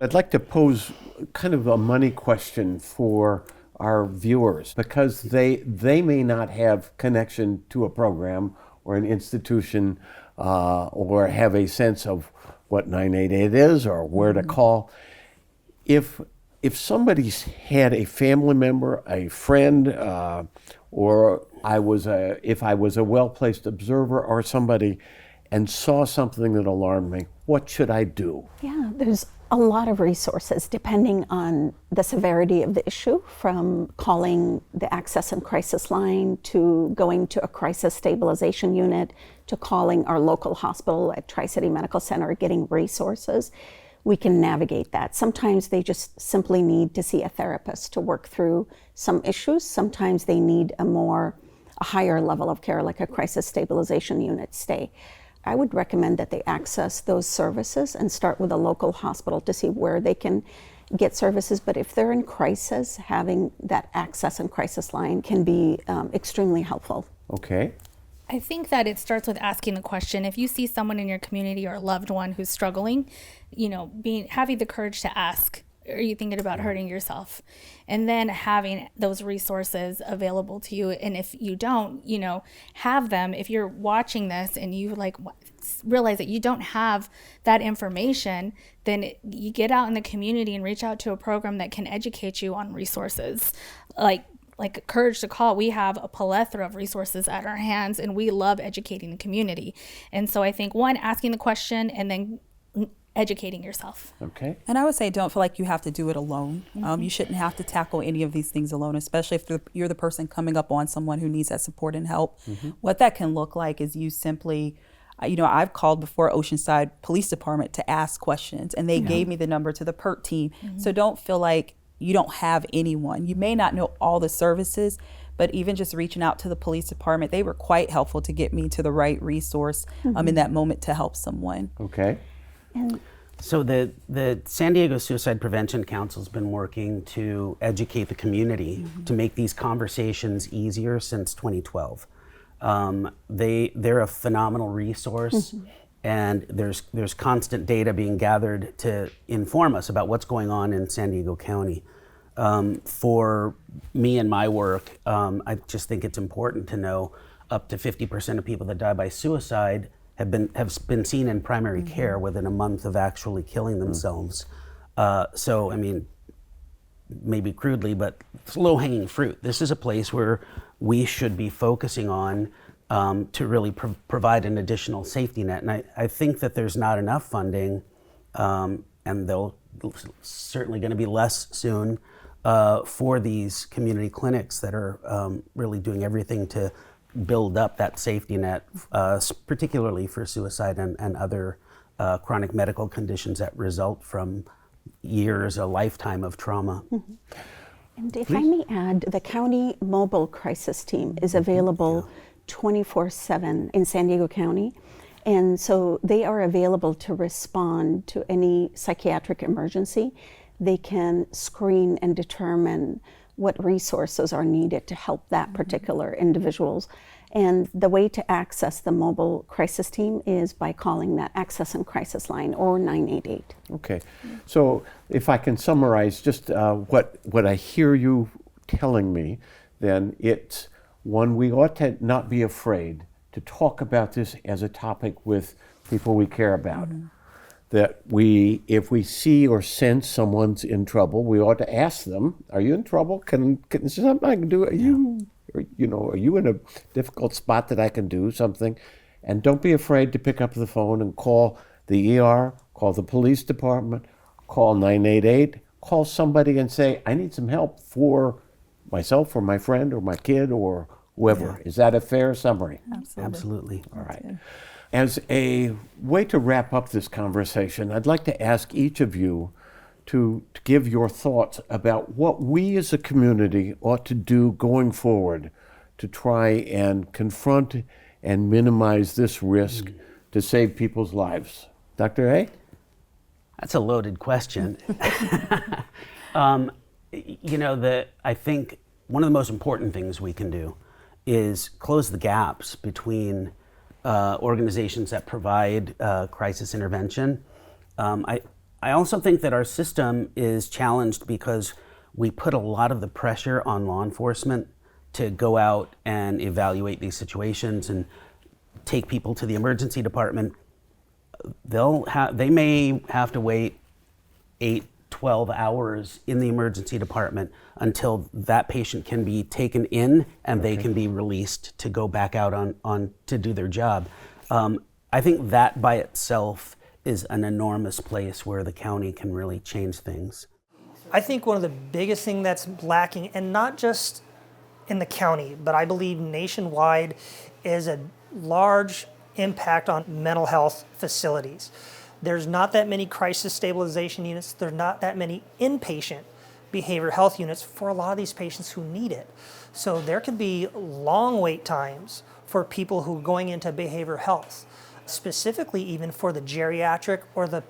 I'd like to pose kind of a money question for our viewers, because they may not have connection to a program or an institution or have a sense of what 988 is or where to call. If somebody's had a family member, a friend, or if I was a well-placed observer or somebody and saw something that alarmed me, what should I do? Yeah, there's a lot of resources depending on the severity of the issue, from calling the Access and Crisis Line to going to a crisis stabilization unit to calling our local hospital at Tri-City Medical Center, getting resources. We can navigate that. Sometimes they just simply need to see a therapist to work through some issues. Sometimes they need a higher level of care, like a crisis stabilization unit stay. I would recommend that they access those services and start with a local hospital to see where they can get services. But if they're in crisis, having that Access and Crisis Line can be extremely helpful. Okay. I think that it starts with asking the question. If you see someone in your community or a loved one who's struggling, having the courage to ask, are you thinking about hurting yourself? And then having those resources available to you. And if you don't, have them. If you're watching this and you realize that you don't have that information, then you get out in the community and reach out to a program that can educate you on resources. Like Courage to Call, we have a plethora of resources at our hands, and we love educating the community. And so I think, one, asking the question, and then educating yourself. Okay. And I would say, don't feel like you have to do it alone. You shouldn't have to tackle any of these things alone, especially if you're the person coming up on someone who needs that support and help. What that can look like is you simply, I've called before Oceanside Police Department to ask questions, and they gave me the number to the PERT team. So don't feel like you don't have anyone. You may not know all the services, but even just reaching out to the police department, they were quite helpful to get me to the right resource in that moment to help someone. Okay. So the San Diego Suicide Prevention Council has been working to educate the community to make these conversations easier since 2012. They're a phenomenal resource. and there's constant data being gathered to inform us about what's going on in San Diego County. For me and my work, I just think it's important to know up to 50% of people that die by suicide have been seen in primary care within a month of actually killing themselves. So, I mean, maybe crudely, but it's low-hanging fruit. This is a place where we should be focusing on to really provide an additional safety net. And I think that there's not enough funding, and there'll certainly going to be less soon, for these community clinics that are really doing everything to build up that safety net, particularly for suicide and other chronic medical conditions that result from years, a lifetime of trauma. And if I may add, the county mobile crisis team is available 24/7 in San Diego County. And so they are available to respond to any psychiatric emergency. They can screen and determine what resources are needed to help that particular individuals. And the way to access the mobile crisis team is by calling that access and crisis line, or 988. Okay, so if I can summarize just what I hear you telling me, then it's one, we ought to not be afraid to talk about this as a topic with people we care about. That if we see or sense someone's in trouble, we ought to ask them, "Are you in trouble? Can is there something I can do? Are you in a difficult spot that I can do something?" And don't be afraid to pick up the phone and call the ER, call the police department, call 988, call somebody and say, "I need some help for myself or my friend or my kid or whoever." Yeah. Is that a fair summary? Absolutely. All right. As a way to wrap up this conversation, I'd like to ask each of you to give your thoughts about what we as a community ought to do going forward to try and confront and minimize this risk to save people's lives. Dr. A? That's a loaded question. I think one of the most important things we can do is close the gaps between organizations that provide crisis intervention. I also think that our system is challenged because we put a lot of the pressure on law enforcement to go out and evaluate these situations and take people to the emergency department. They may have to wait 8-12 hours in the emergency department until that patient can be taken in and they can be released to go back out on to do their job. I think that by itself is an enormous place where the county can really change things. I think one of the biggest things that's lacking, and not just in the county, but I believe nationwide, is a large impact on mental health facilities. There's not that many crisis stabilization units. There's not that many inpatient behavioral health units for a lot of these patients who need it. So there could be long wait times for people who are going into behavioral health, specifically even for the geriatric or the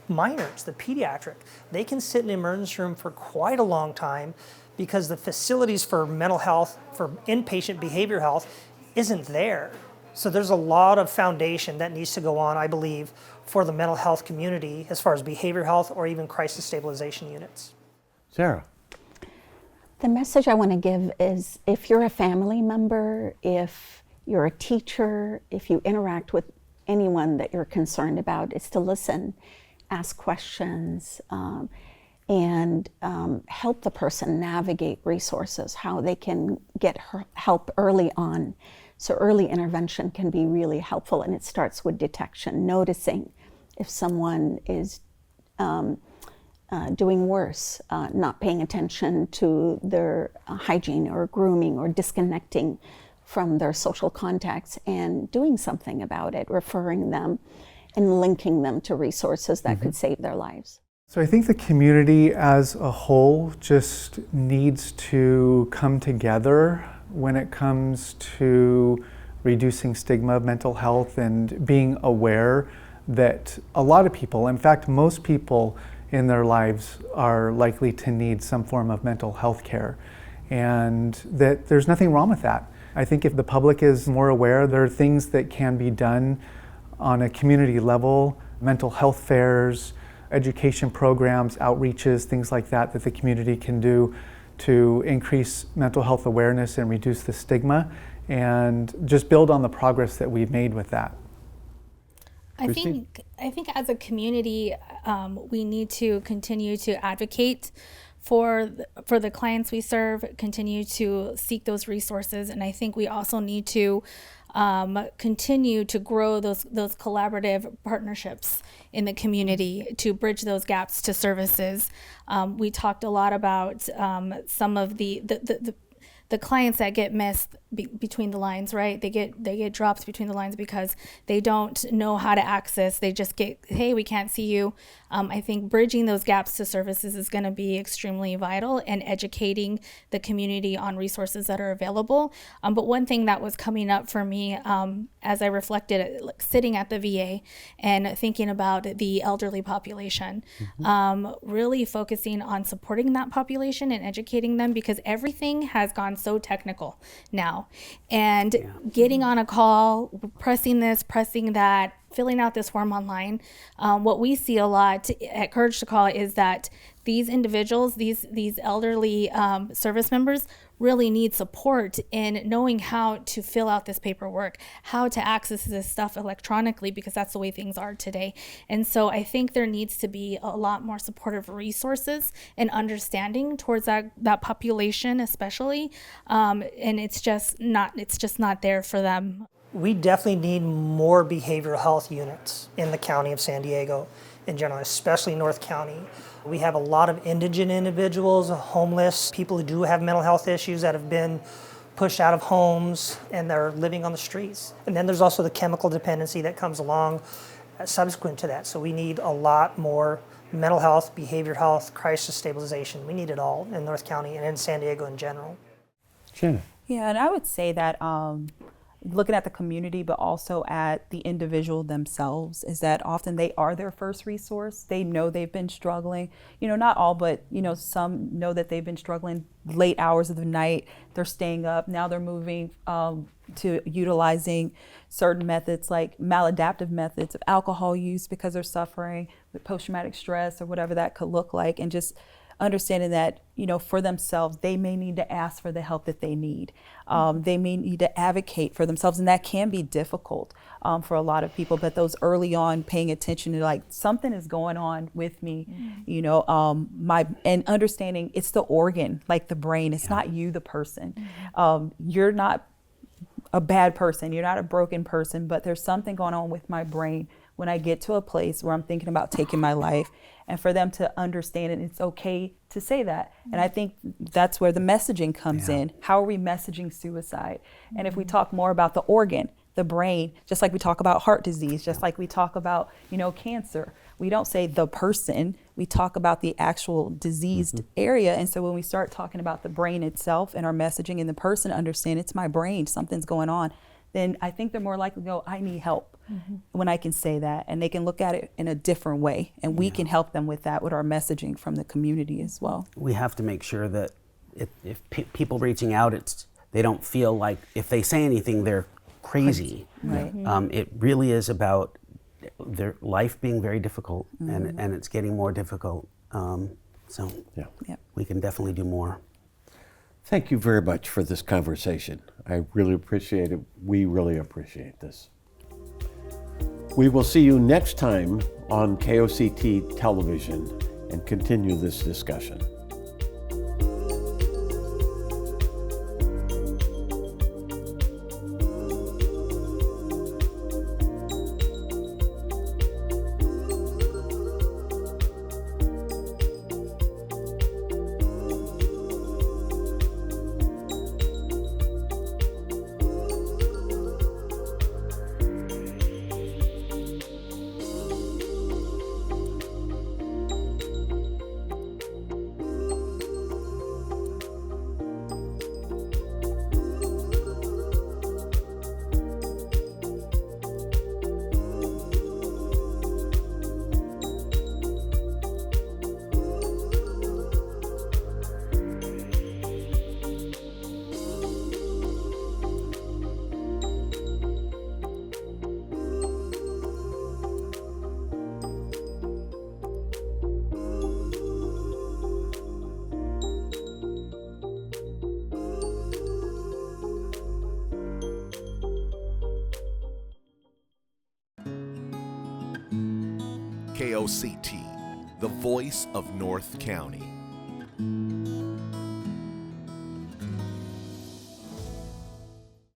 minors, the pediatric. They can sit in the emergency room for quite a long time because the facilities for mental health, for inpatient behavioral health, isn't there. So there's a lot of foundation that needs to go on, I believe, for the mental health community as far as behavioral health or even crisis stabilization units. Sarah? The message I want to give is, if you're a family member, if you're a teacher, if you interact with anyone that you're concerned about, is to listen, ask questions, and help the person navigate resources, how they can get help early on. So early intervention can be really helpful, and it starts with detection, noticing if someone is doing worse, not paying attention to their hygiene or grooming, or disconnecting from their social contacts, and doing something about it, referring them and linking them to resources that could save their lives. So I think the community as a whole just needs to come together when it comes to reducing stigma of mental health and being aware that a lot of people, in fact, most people in their lives are likely to need some form of mental health care, and that there's nothing wrong with that. I think if the public is more aware, there are things that can be done on a community level, mental health fairs, education programs, outreaches, things like that that the community can do to increase mental health awareness and reduce the stigma, and just build on the progress that we've made with that. I think as a community, we need to continue to advocate for the clients we serve, continue to seek those resources, and I think we also need to continue to grow those collaborative partnerships in the community to bridge those gaps to services. We talked a lot about some of the clients that get missed between the lines, right? They get dropped between the lines because they don't know how to access. They just get, hey, we can't see you. I think bridging those gaps to services is going to be extremely vital, and educating the community on resources that are available. But one thing that was coming up for me as I reflected, like, sitting at the VA and thinking about the elderly population, really focusing on supporting that population and educating them, because everything has gone so technical now. And getting on a call, pressing this, pressing that, filling out this form online. What we see a lot at Courage to Call is that these individuals, these elderly service members, really need support in knowing how to fill out this paperwork, how to access this stuff electronically, because that's the way things are today. And so I think there needs to be a lot more supportive resources and understanding towards that population, especially. And it's just not there for them. We definitely need more behavioral health units in the county of San Diego in general, especially North County. We have a lot of indigent individuals, homeless, people who do have mental health issues that have been pushed out of homes and they're living on the streets. And then there's also the chemical dependency that comes along subsequent to that. So we need a lot more mental health, behavioral health, crisis stabilization. We need it all in North County and in San Diego in general. Shannon. Yeah, and I would say that looking at the community, but also at the individual themselves, is that often they are their first resource. They know they've been struggling. Not all, but some know that they've been struggling late hours of the night. They're staying up. Now they're moving to utilizing certain methods, like maladaptive methods of alcohol use, because they're suffering with post-traumatic stress or whatever that could look like. And just understanding that, for themselves, they may need to ask for the help that they need. They may need to advocate for themselves, and that can be difficult for a lot of people. But those early on, paying attention to, like, something is going on with me, and understanding it's the organ, like the brain. It's not you, the person. You're not a bad person. You're not a broken person, but there's something going on with my brain when I get to a place where I'm thinking about taking my life, and for them to understand it, it's okay to say that. And I think that's where the messaging comes in. How are we messaging suicide? And if we talk more about the organ, the brain, just like we talk about heart disease, just like we talk about, cancer, we don't say the person, we talk about the actual diseased area. And so when we start talking about the brain itself and our messaging, and the person understand it's my brain, something's going on, then I think they're more likely to go, I need help. When I can say that, and they can look at it in a different way, and we can help them with that, with our messaging from the community as well. We have to make sure that if people reaching out, they don't feel like if they say anything, they're crazy. Right. It really is about their life being very difficult, and it's getting more difficult. We can definitely do more. Thank you very much for this conversation. I really appreciate it. We really appreciate this. We will see you next time on KOCT television and continue this discussion. KOCT, the voice of North County.